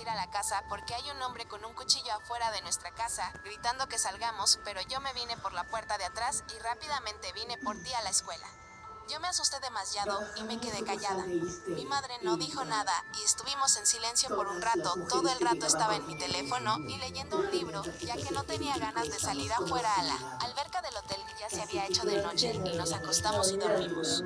ir a la casa porque hay un hombre con un cuchillo afuera de nuestra casa, gritando que salgamos, pero yo me vine por la puerta de atrás y rápidamente vine por ti a la escuela. Yo me asusté demasiado y me quedé callada. Mi madre no dijo nada y estuvimos en silencio por un rato. Todo el rato estaba en mi teléfono y leyendo un libro, ya que no tenía ganas de salir afuera a la alberca del hotel. Ya se había hecho de noche y nos acostamos y dormimos.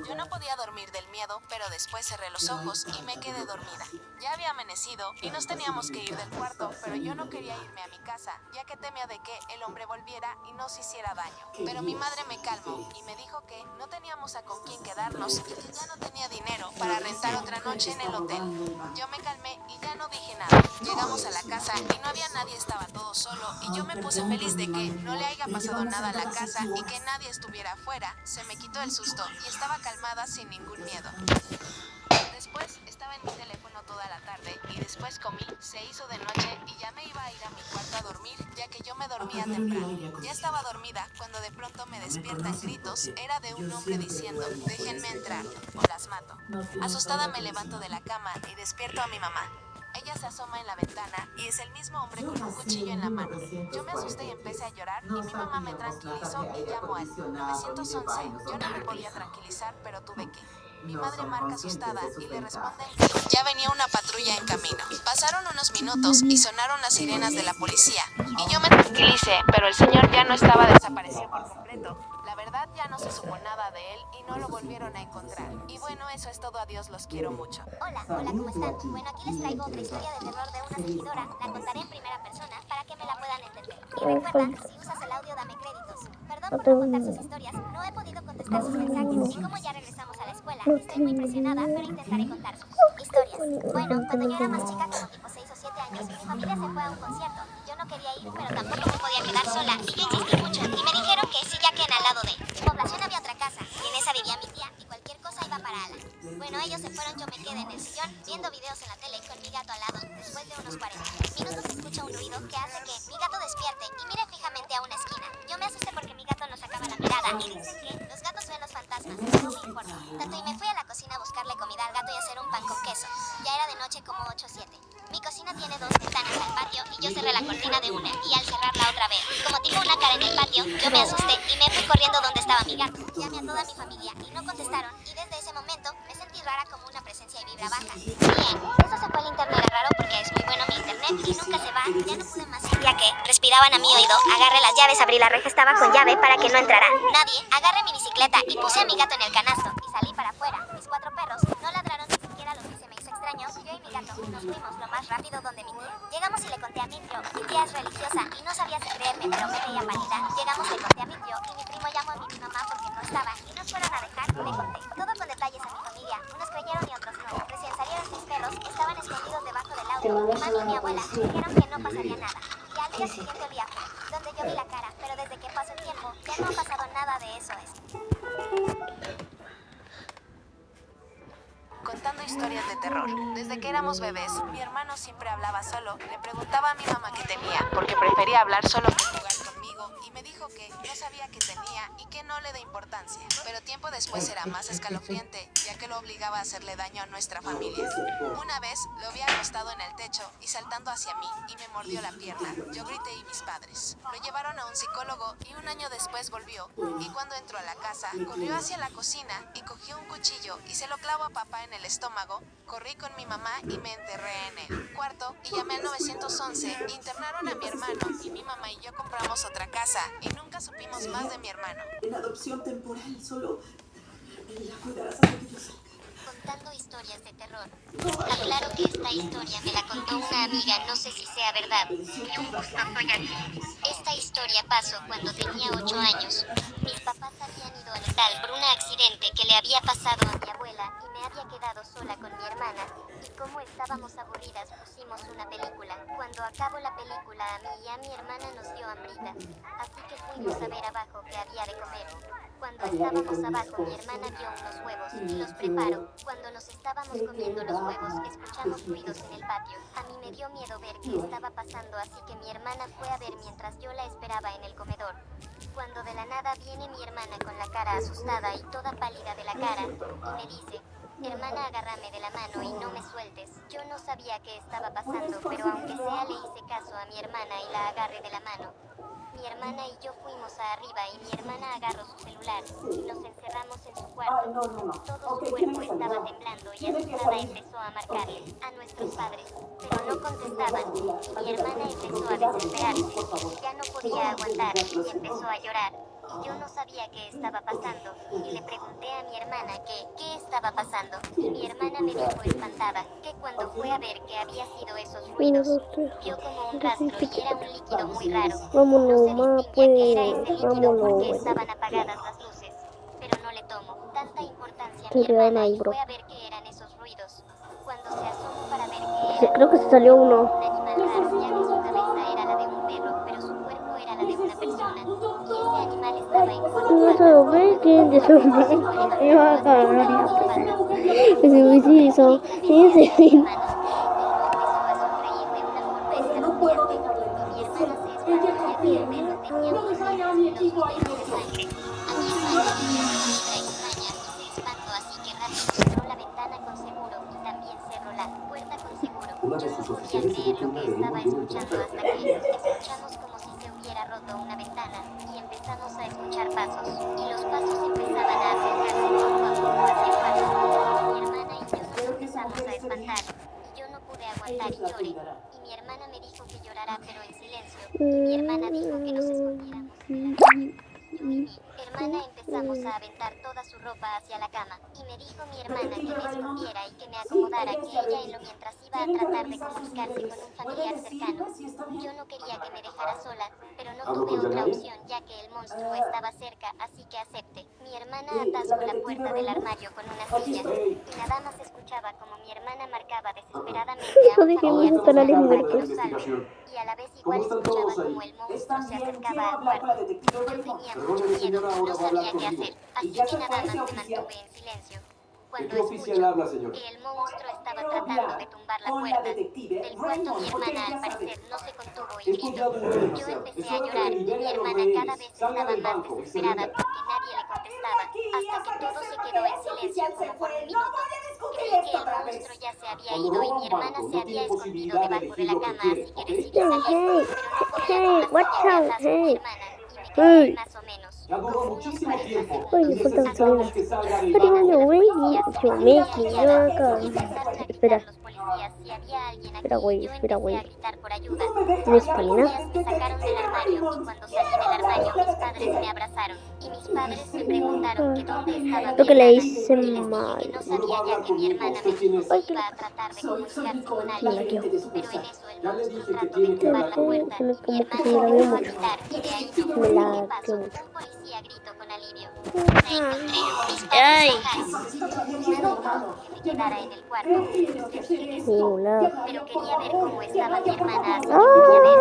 Yo no podía dormir del miedo, pero después cerré los ojos y me quedé dormida. Ya había amanecido y nos teníamos que ir del cuarto, pero yo no quería irme a mi casa, ya que temía de que el hombre volviera y nos hiciera daño. Pero mi madre me calmó y me dijo que no teníamos a con quién quedarnos y que ya no tenía dinero para rentar otra noche en el hotel. Yo me calmé y ya no dije nada. Llegamos a la casa y no había nadie, estaba todo solo y yo me puse feliz de que no le haya pasado nada a la casa y que nadie estuviera afuera. Se me quitó el susto y estaba calmada sin ningún miedo. Después estaba en mi teléfono toda la tarde y después comí, se hizo de noche y ya me iba a ir a mi cuarto a dormir, ya que yo me dormía temprano. Ya estaba dormida cuando de pronto me despiertan gritos, era de un hombre diciendo, déjenme entrar o las mato. Asustada me levanto de la cama y despierto a mi mamá. Ella se asoma en la ventana y es el mismo hombre con un cuchillo en la mano. Yo me asusté y empecé a llorar y mi mamá me tranquilizó y llamó al 911. Yo no me podía tranquilizar, pero tuve que. Mi madre marca asustada y le responden que ya venía una patrulla en camino. Pasaron unos minutos y sonaron las sirenas de la policía. Y yo me tranquilicé, pero el señor ya no estaba, desapareció por completo. La verdad ya no se supo nada de él y no lo volvieron a encontrar. Y bueno, eso es todo, adiós, los quiero mucho. Hola, ¿cómo están? Bueno, aquí les traigo otra historia de terror de una seguidora. La contaré en primera persona para que me la puedan entender. Y recuerda, si usas el audio, dame créditos. Perdón por no contar sus historias, no he podido contestar sus mensajes. Y como ya regresamos a la escuela, estoy muy presionada, pero intentaré contar sus historias. Bueno, cuando yo era más chica, como tipo 6 o 7 años, mi familia se fue a un concierto. Yo no quería ir, pero tampoco me podía quedar sola. Y yo insistí mucho. Y me dijeron que sí, ya que en al lado de mi población había otra casa. Y en esa vivía mi tía, y cualquier cosa iba para Alan. Bueno, ellos se fueron, yo me quedé en el sillón, viendo videos en la tele con mi gato al lado. Después de unos 40 minutos se escucha un ruido que hace que mi gato despierte y mire fijamente a una esquina. Yo me asusté porque mi gato no sacaba la mirada y dicen que los gatos ven los fantasmas, no me importa. Tanto y me fui a la cocina a buscarle comida al gato y hacer un pan con queso. Ya era de noche como 8 o 7. Mi cocina tiene 2 ventanas al patio y yo cerré la cortina de una y al cerrarla otra vez, como tipo una cara en el patio, yo me asusté y me fui corriendo donde estaba mi gato. Llamé a toda mi familia y no contestaron y desde ese momento me sentí rara como una presencia y vibra baja. Bien, eso se fue al internet, era raro porque es muy bueno mi internet y nunca se va, ya no pude más. Ya que respiraban a mi oído, agarré las llaves, abrí la reja, estaba con llave para que no entrara nadie, agarré mi bicicleta y puse a mi gato en el canasto y salí para afuera. Mis 4 perros no ladraron ni siquiera, lo que se me hizo extraño. Yo y mi gato nos fuimos lo más rápido donde mi tía. Llegamos y le conté a mi tío. Mi tía es religiosa y no sabía si creerme, pero me veía pálida. Llegamos y le conté a mi tío y mi primo llamó a mi mamá porque no estaba y nos fueron a dejar y le conté todo con detalles a mi familia. Unos creyeron y otros no. Recién salieron mis perros, estaban escondidos debajo del auto. Mi mami y mi abuela dijeron que no pasaría nada. Y al día siguiente olía donde yo vi la cara, pero desde que pasó el tiempo ya no ha pasado nada de eso. Contando historias de terror. Desde que éramos bebés, mi hermano siempre hablaba solo. Le preguntaba a mi mamá qué tenía, porque prefería hablar solo que jugar conmigo, y me dijo que no sabía qué tenía y que no le dé importancia. Pero tiempo después era más escalofriante, ya que lo obligaba a hacerle daño a nuestra familia. Una vez lo vi acostado en el techo y saltando hacia mí, y me mordió la pierna. Yo grité y mis padres lo llevaron a un psicólogo y un año después volvió. Y cuando entró a la casa, corrió hacia la cocina y cogió un cuchillo y se lo clavó a papá en el estómago. Corrí con mi mamá y me enterré en el cuarto y llamé al 911. Internaron a mi hermano y mi mamá y yo compramos otra casa y nunca supimos más de mi hermano. En adopción temporal, solo la cuidarás hasta que yo salga. Contando historias de terror. Aclaro que esta historia me la contó una amiga, no sé si sea verdad. Y un gusto, soy aquí. Esta historia pasó cuando tenía 8 años. Mis papás habían ido al hospital por un accidente que le había pasado a mi abuela y me había quedado sola con mi hermana. Y como estábamos aburridas, pusimos una película. Cuando acabó la película, a mí y a mi hermana nos dio hambrita. Así que fuimos a ver abajo qué había de comer. Cuando estábamos abajo, mi hermana vio unos huevos y los preparó. Cuando nos estábamos comiendo los huevos, escuchamos ruidos en el patio. A mí me dio miedo ver qué estaba pasando, así que mi hermana fue a ver mientras yo la esperaba en el comedor. Cuando de la nada viene mi hermana con la cara asustada y toda pálida de la cara, y me dice, Hermana, agárrame de la mano y no me sueltes. Yo no sabía qué estaba pasando, pero aunque sea le hice caso a mi hermana y la agarré de la mano. Mi hermana y yo fuimos a arriba y mi hermana agarró su celular y nos encerramos en su cuarto. Todo su cuerpo estaba temblando y asustada empezó a marcarle a nuestros padres, pero no contestaban y mi hermana empezó a desesperarse. Ya no podía aguantar y empezó a llorar. Y yo no sabía qué estaba pasando y le pregunté a mi hermana qué estaba pasando y mi hermana me dijo espantada que cuando fue a ver qué había sido esos ruidos, vio como un rastro y era un líquido muy raro. Vámonos, No ma, se distinguía que era pues. ese líquido porque Vámonos. estaban apagadas las luces, pero no le tomó tanta importancia a Se mi quedaron hermana ahí, y bro. fue a ver qué eran esos ruidos. Cuando se asomó para ver qué era, Creo que se salió uno. un animal raro, ya que su cabeza era la de un perro, pero su cuerpo era la de una persona. Y ese animal estaba en cuatro No patas. se ve quién de su iba a cagar. Ese huesizo. Ese Mi hermano empezó a sonreír de una forma No puedo escalofriante dejarla y mi entrar. hermana se espantó ya que el perro tenía unos dientes filosos llenos de sangre. A mi hermana le dio una vibra extraña y se espantó, así que rápido cerró la ventana con seguro y también cerró la puerta con seguro. Una Yo de no sus podía oficiales creer dijo que lo una que de estaba ellos vio escuchando entrar. hasta que escuchamos como si se hubiera roto una ventana y empezamos a escuchar pasos y los pasos empezaban a acercarse poco a poco hacia el cuarto. Mi hermana y yo nos empezamos a espantar y yo no pude aguantar y lloré. Y mi hermana me dijo que llorara pero en silencio. Y mi hermana dijo que nos escondiéramos de la cama. Yo y mi hermana empezamos a aventar toda su ropa hacia la cama. Y me dijo mi hermana que me escondiera y que me acomodara, que ella en lo mientras iba a tratar de comunicarse con un familiar cercano. Yo no quería que me dejara sola, pero no ¿Hablo tuve con otra Yanay? opción ya que el monstruo estaba cerca, así que acepté. Mi hermana atascó la puerta del armario con una silla y nada más escuchaba como mi hermana marcaba desesperadamente a Yo un dije, familiar vamos a estar cercano ahí para que muertos. lo salve. Y a la vez igual ¿Cómo están escuchaba todos ahí? como el monstruo Están se bien, acercaba quiero al hablar con la cuarto. detective Yo Raymond. tenía Perdone, mucho miedo señora, y ahora no va a hablar sabía qué conmigo. hacer, ¿Y así ya que se fue nada ese más me oficial? mantuve en silencio. ¿De Cuando qué oficial habla, señor? que el monstruo estaba Quiero tratando hablar de tumbar la con la puerta detective del cuarto, Raymond, mi porque hermana ella al sabe. parecer no se contuvo y Esto gritó. ya duró Yo demasiado. empecé Es a hora llorar que y mi libere a los hermana cada rehenes. vez Salga estaba del más banco y se desesperada rinda. porque nadie le contestaba, hasta que todo se quedó en silencio como por un No minuto. voy a discutir Creí que esto el otra monstruo vez. ya se había Cuando ido y roba mi un hermana banco, se no había tiene escondido posibilidad de debajo de elegir la lo que cama, quiere, así que ¿ok? decidí salir, Hey, pero no podía con hey, la watch silla de out, atrás con mi hey. hermana y me quedé Hey. más o menos Ya duró como unos muchísimo 40 tiempo. Ay, le segundos falta hasta gasolina. Necesitamos que salga del Pero banco. yo los güey, policías yo y me yo quedé acá. empezaron a Espera, gritar los policías si había alguien aquí espera, güey, y yo espera, empecé güey. a gritar por ayuda. No me deja ¿Tienes hablar con estamina? la Los policías me sacaron del detective armario y Raymond. cuando salí Quiero del hablar armario con la mis padres me detective. abrazaron y mis padres me preguntaron que dónde estaba mi Lo que le hermana hice y les dije que mal. no Solo va sabía a ya hablar que mi conmigo. hermana ¿Usted me quién dijo es? que Ay, iba a tratar de Soy comunicarse Nicole, con me la alguien, quiero. gerente de pero en sucursal. eso el Ya le monstruo dije que trató de tiene que tumbar hablar la conmigo. puerta Se me y mi como que hermana se me la vio empezó a mucho. gritar y de ahí no Me sé la qué pasó. que mucho. Un policía gritó con alivio. Ay. Que me quedara en el cuarto. Les dije que sí, Hola. pero quería ver cómo estaba mi hermana, así que Ah. podía ver.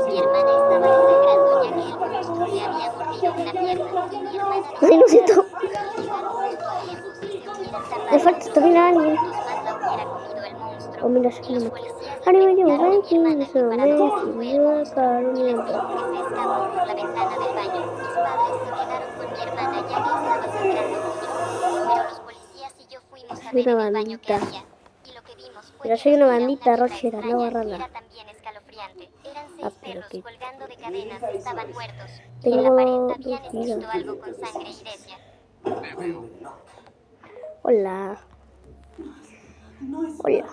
Mi hermana estaba desangrando ya que el monstruo le había mordido una pierna y mi hermana Ay, lo siento. si llegaron justo a tiempo, si se hubieran Le tardado falta unos estamina a alguien. minutos más la hubiera comido el monstruo. Oh, mira, Y aquí los no me queda. policías le Anime yo, preguntaron a mi Viking, hermana que se para me dónde fue el quedó monstruo y le caro. dijo que se escapó por la ventana del baño. Mis padres se quedaron con mi hermana ya que estaba sangrando mucho, pero los policías y yo fuimos a Soy ver una en el baño qué bandita. había. Y lo que vimos fue Mira, que soy no una era bandita, vibra Roger, anda a extraña, y agarrarla. era también escalofriante. Eran Ah, 6 pero perros que colgando de cadenas, estaban muertos, y en tengo la pared 2 habían escrito días. algo con sangre y decía: Hola. No es Hola.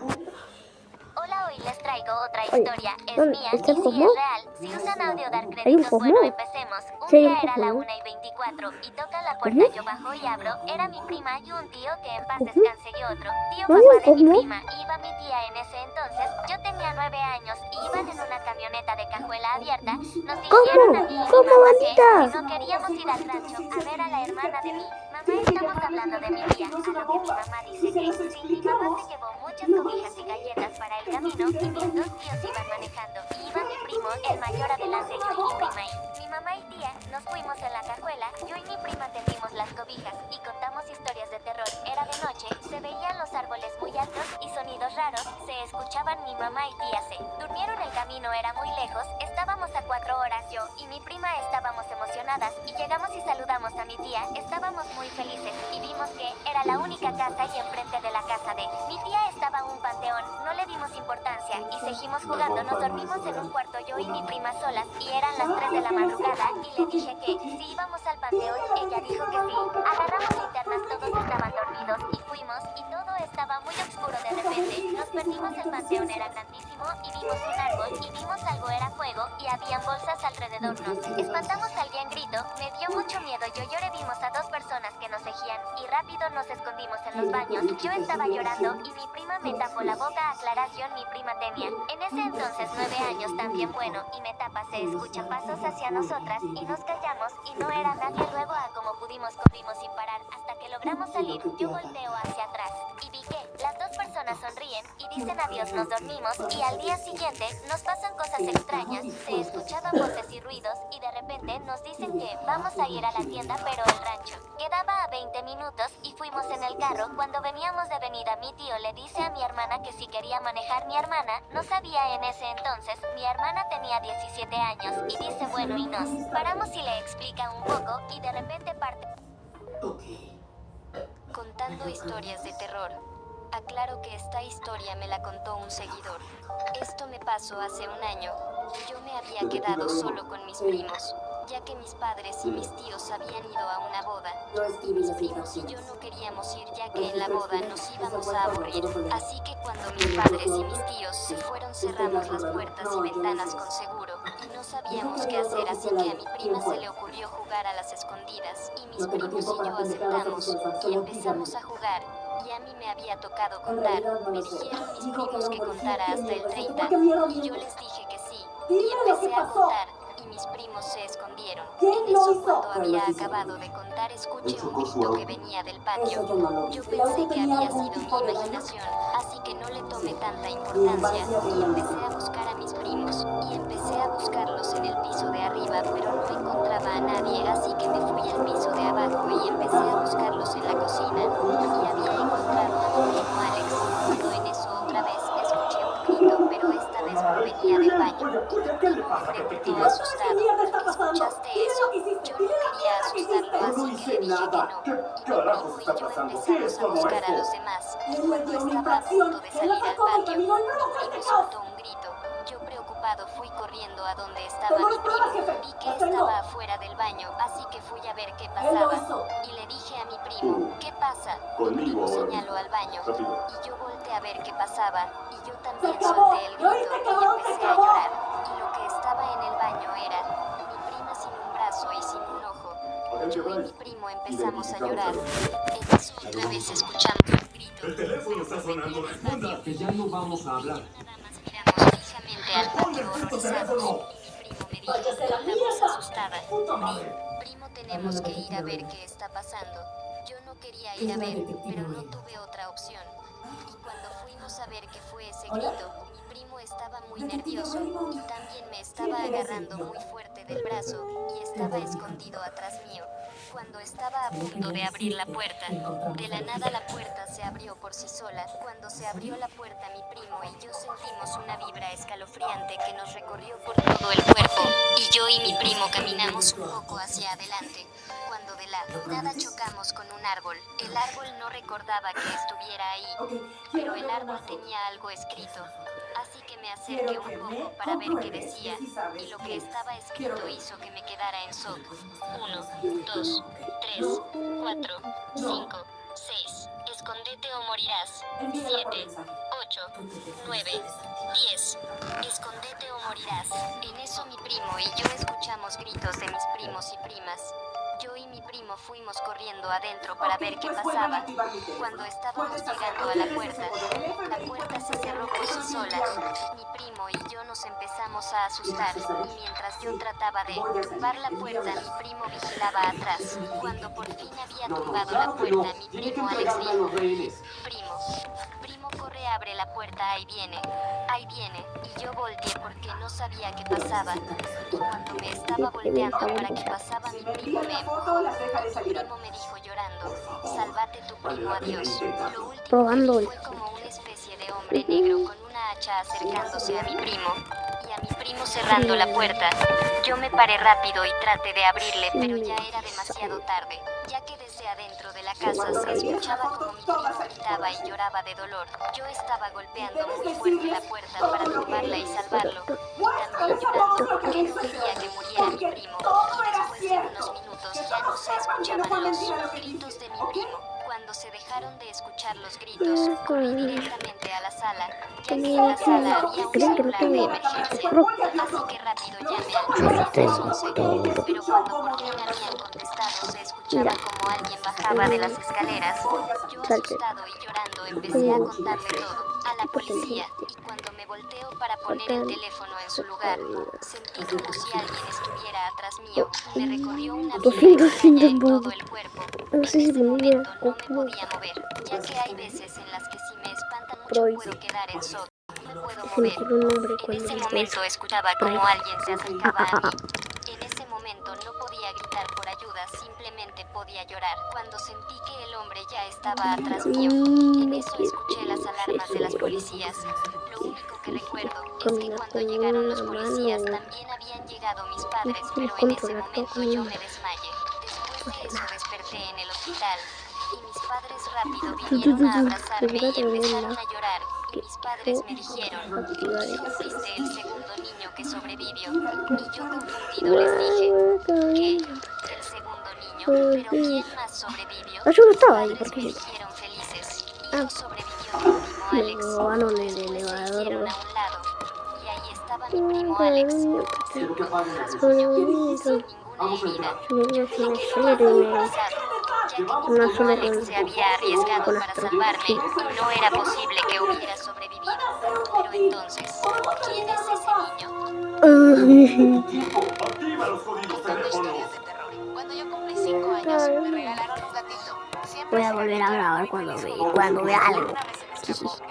Hola, hoy les traigo otra Hola. historia. Es ¿Dónde mía está y el sí Cosmo? es real. Si usan audio dar ¿Hay un créditos, Cosmo? bueno, empecemos. Un Sí, hay un día era Cosmo, la ¿no? 1:24 y toca la ¿Cosmo? puerta. Yo bajo y abro. Era mi prima y un tío que en paz ¿Cosmo? descanse y otro. Tío ¿No había un papá de mi Cosmo? prima. Iba mi tía en ese entonces. Yo tenía 9 años y iban en una camioneta de cajuela abierta. Nos dijeron a mí y mi ¿Cómo, mamá bandita? que si no queríamos ir al rancho a ver a la hermana de mí. Mamá, estamos hablando de mi tía. A lo que mi mamá dice que sí, mi mamá se llevó muchas cobijas y galletas para el camino y mis 2 tíos iban manejando. Y iba mi primo, el mayor, adelante, yo y mi prima ahí. Mi mamá y tía nos fuimos en la cajuela, yo y mi prima tendimos las cobijas y contamos historias de terror. Era de noche, se veían los árboles muy altos y sonidos raros, se escuchaban mi mamá y tía C. Durmieron, el camino era muy lejos, estábamos a 4 horas. Yo y mi prima estábamos emocionadas y llegamos y saludamos a mi tía. Estábamos muy felices y vimos que era la única casa y enfrente de la casa de mi tía estaba un panteón. No le dimos importancia y seguimos jugando. Nos dormimos en un cuarto yo y mi prima solas y eran las 3 de la madrugada y le dije que si íbamos al panteón. Ella dijo que sí. Agarramos linternas, todos estaban dormidos y fuimos y todo estaba muy oscuro. De repente nos perdimos. El panteón era grandísimo y vimos un árbol y vimos algo, era fuego y habían bolsas alrededor. Nos espantamos, alguien gritó, me dio mucho miedo, yo lloré, vimos a 2 personas que nos seguían y rápido nos escondimos en los baños. Yo estaba llorando y mi prima me tapó la boca. Aclaración, mi prima tenía en ese entonces 9 años también. Bueno, y me tapa, se escuchan pasos hacia nosotras y nos callamos y no era nadie. Luego a como pudimos corrimos sin parar hasta que logramos salir. Yo volteo hacia atrás y vi que las 2 personas sonríen y dicen adiós. Nos dormimos y al día siguiente nos pasan cosas extrañas. Se escuchaban voces y ruidos y de repente nos dicen que vamos a ir a la tienda, pero el rancho quedaba a 20 minutos y fuimos en el carro. Cuando veníamos de venida, mi tío le dice a mi hermana que si quería manejar. Mi hermana no sabía en ese entonces, mi hermana tenía 17 años y dice bueno, y nos paramos y le explica un poco y de repente parte contando historias de terror. Aclaro que esta historia me la contó un seguidor. Esto me pasó hace un año. Yo me había quedado solo con mis primos, ya que mis padres y mis tíos habían ido a una boda. Y mis primos y yo no queríamos ir, ya que en la boda nos íbamos a aburrir. Así que cuando mis padres y mis tíos se fueron, cerramos las puertas y ventanas con seguro. Y no sabíamos qué hacer, así que a mi prima se le ocurrió jugar a las escondidas. Y mis primos y yo aceptamos y empezamos a jugar. Y a mí me había tocado contar. Me dijeron mis primos que contara hasta el 30 y yo les dije que sí. Y empecé a contar y mis primos se escondieron. En eso, cuando había acabado de contar, escuché un grito que venía del patio. Yo pensé que había sido mi imaginación, así que no le tomé tanta importancia y empecé a buscar a mis primos. Y empecé a buscarlos en el piso de arriba, pero no encontraba a nadie, así que me fui al piso de abajo y empecé a buscarlos en la cocina. Y había encontrado a mi primo Alex, pero en eso otra vez escuché un grito, pero esta vez provenía del baño. Y mi primo me preguntó asustado, ¿escuchaste eso? Yo no quería asustarlo, así que le dije que no. Y mi primo y yo empezamos a buscar a los demás. Y cuando estaba a punto de salir al patio, mi primo soltó un grito. Yo preocupado fui corriendo a donde estaba mi primo. Vi que estaba afuera del baño, así que fui a ver qué pasaba. Y le dije a mi primo, ¿qué pasa? Mi primo señaló al baño. Y yo volteé a ver qué pasaba. Y yo también solté el grito y empecé a llorar. Y lo que estaba en el baño era mi prima sin un brazo y sin un ojo. Yo y mi primo empezamos a llorar. En eso otra vez escuchamos un grito. El teléfono está sonando, responda, que ya no vamos a hablar. Nada más miramos fijamente al patio horrorizados y mi primo me dijo con una voz asustada, primo, tenemos que ir a ver qué está pasando. Yo no quería ir a ver, pero no tuve otra opción. Y cuando fuimos a ver qué fue ese grito, mi primo estaba muy nervioso y también me estaba agarrando muy fuerte del brazo y estaba escondido atrás mío. Cuando estaba a punto de abrir la puerta, de la nada la puerta se abrió por sí sola. Cuando se abrió la puerta, mi primo y yo sentimos una vibra escalofriante que nos recorrió por todo el cuerpo, y yo y mi primo caminamos un poco hacia adelante, cuando de la nada chocamos con un árbol. El árbol no recordaba que estuviera ahí, pero el árbol tenía algo escrito. Así que me acerqué un poco para ver qué decía, y lo que estaba escrito hizo que me quedara en shock. 1, 2, 3, 4, 5, 6. Escóndete o morirás. 7, 8, 9, 10. Escóndete o morirás. En eso mi primo y yo escuchamos gritos de mis primos y primas. Yo y mi primo fuimos corriendo adentro para ver qué pasaba. Cuando estábamos llegando a la puerta se cerró por sí sola. Mi primo y yo nos empezamos a asustar, y mientras yo trataba de tumbar la puerta, mi primo vigilaba atrás. Cuando por fin había tumbado la puerta, mi primo Alex dijo, primo, corre, abre la puerta, ahí viene. Y yo volteé porque no sabía qué pasaba. Y cuando me estaba volteando para que pasaba, mi primo me empujó. Mi primo me dijo llorando, sálvate tu primo, adiós. Lo último que vi fue como una especie de hombre hombre negro con una hacha acercándose a mi primo y a mi primo cerrando la puerta. Yo me paré rápido y traté de abrirle, pero ya era demasiado tarde, ya que desde adentro de la casa se escuchaba como mi primo gritaba y lloraba de dolor. Yo estaba golpeando muy fuerte la puerta para tumbarla y salvarlo, y también llorando porque no quería que muriera mi primo. Y después de unos minutos ya no se escuchaban los gritos de mi primo. Cuando se dejaron de escuchar los gritos, corrí directamente a la sala, ya que en la sala había un celular de emergencia. Así que rápido llamé al 911, pero cuando por fin habían contestado se escuchaba como alguien bajaba de las escaleras. Yo asustado y llorando empecé a contarle todo a la policía, y cuando me volteo para poner el teléfono en su lugar, sentí como si alguien estuviera atrás mío y me recorrió una vibra extraña en todo el cuerpo. En ese momento no me podía mover, ya que hay veces en las que si me espantan mucho puedo quedar en shock. No me puedo mover. En ese momento escuchaba como alguien se acercaba a mí. En ese momento no podía gritar por ayuda, simplemente podía llorar. Cuando sentí que el hombre ya estaba atrás mío, en eso escuché las alarmas de las policías. Lo único que recuerdo es que cuando llegaron los policías también habían llegado mis padres, pero en ese momento yo me desmayé. Después de eso desperté en el hospital y mis padres rápido vinieron a abrazarme y empezaron a llorar. Y mis padres me dijeron, tú fuiste el segundo niño que sobrevivió. Y yo confundido les dije, ¿qué? ¿El segundo niño? ¿Pero quién más sobrevivió? Yo no Mis estaba ahí, padres porque me dijeron felices. Hijo sobrevivió mi primo Alex. me robaron el Después se elevador. hicieron a un lado. Y ahí estaba mi primo Alex. Quiero que apaguen el Rasguño, sin ninguna Vamos a herida. entrar. Dije que no había pasado, ya que mi primo Alex se había arriesgado para salvarme y no era posible que hubiera sobrevivido. Pero entonces, ¿quién es ese niño? Tiempo. Activa los códigos Contando teléfonos. historias de terror. Cuando yo cumplí 5 años, me regalaron un gatito. Siempre Voy a se volver a repite grabar muy cuando feliz ve- como cuando vea algo. una vez se me escapó